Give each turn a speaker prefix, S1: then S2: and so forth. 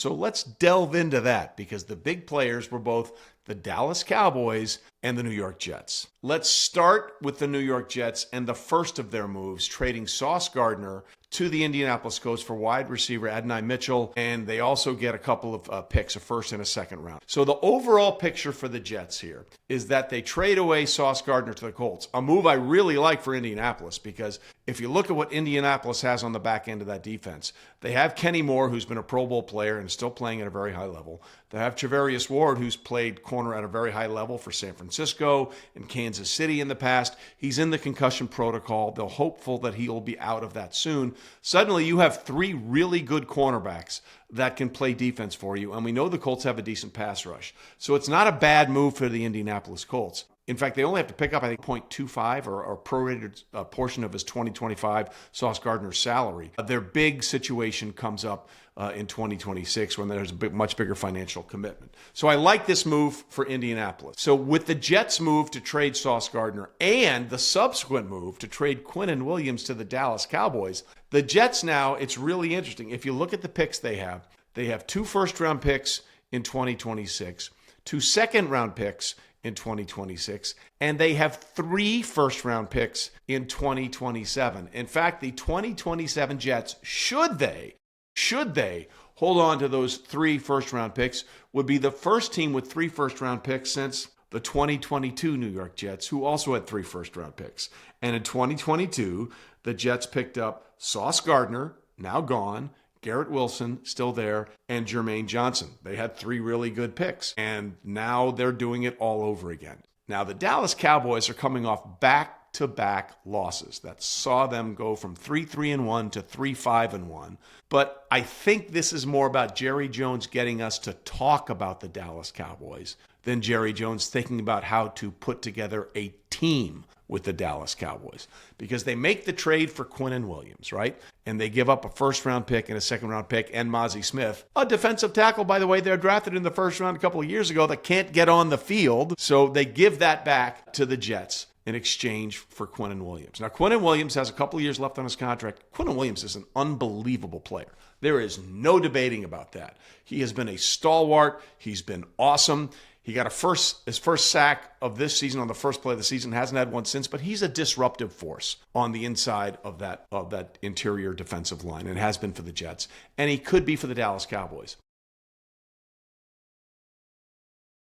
S1: So let's delve into that because the big players were both the Dallas Cowboys and the New York Jets. Let's start with the New York Jets and the first of their moves, trading Sauce Gardner to the Indianapolis Colts for wide receiver Adonai Mitchell, and they also get a couple of picks, a first and a second round. So the overall picture for the Jets here is that they trade away Sauce Gardner to the Colts, a move I really like for Indianapolis because if you look at what Indianapolis has on the back end of that defense, they have Kenny Moore, who's been a Pro Bowl player and still playing at a very high level. They have Charvarius Ward, who's played corner at a very high level for San Francisco and Kansas City in the past. He's in the concussion protocol. They're hopeful that he'll be out of that soon. Suddenly, you have three really good cornerbacks that can play defense for you, and we know the Colts have a decent pass rush. So it's not a bad move for the Indianapolis Colts. In fact, they only have to pick up, I think, 0.25 or a prorated portion of his 2025 Sauce Gardner salary. Their big situation comes up in 2026 when there's a much bigger financial commitment. So I like this move for Indianapolis. So with the Jets' move to trade Sauce Gardner and the subsequent move to trade Quinnen Williams to the Dallas Cowboys, the Jets now, it's really interesting. If you look at the picks they have 2 first-round picks in 2026, 2 second-round picks in 2026, and they have 3 first-round picks in 2027. In fact, the 2027 Jets, should they hold on to those 3 first-round picks, would be the first team with 3 first-round picks since the 2022 New York Jets, who also had 3 first-round picks. And in 2022, the Jets picked up Sauce Gardner, now gone, Garrett Wilson, still there, and Jermaine Johnson. They had 3 really good picks, and now they're doing it all over again. Now, the Dallas Cowboys are coming off back-to-back losses that saw them go from 3-3-1 to 3-5-1. But I think this is more about Jerry Jones getting us to talk about the Dallas Cowboys than Jerry Jones thinking about how to put together a team with the Dallas Cowboys, because they make the trade for Quinnen Williams, right? And they give up a first-round pick and a second-round pick and Mozzie Smith, a defensive tackle, by the way, they're drafted in the first round a couple of years ago that can't get on the field. So they give that back to the Jets in exchange for Quinnen Williams. Now, Quinnen Williams has a couple of years left on his contract. Quinnen Williams is an unbelievable player. There is no debating about that. He has been a stalwart. He's been awesome. He got his first sack of this season on the first play of the season. Hasn't had one since, but he's a disruptive force on the inside of that interior defensive line and has been for the Jets. And he could be for the Dallas Cowboys.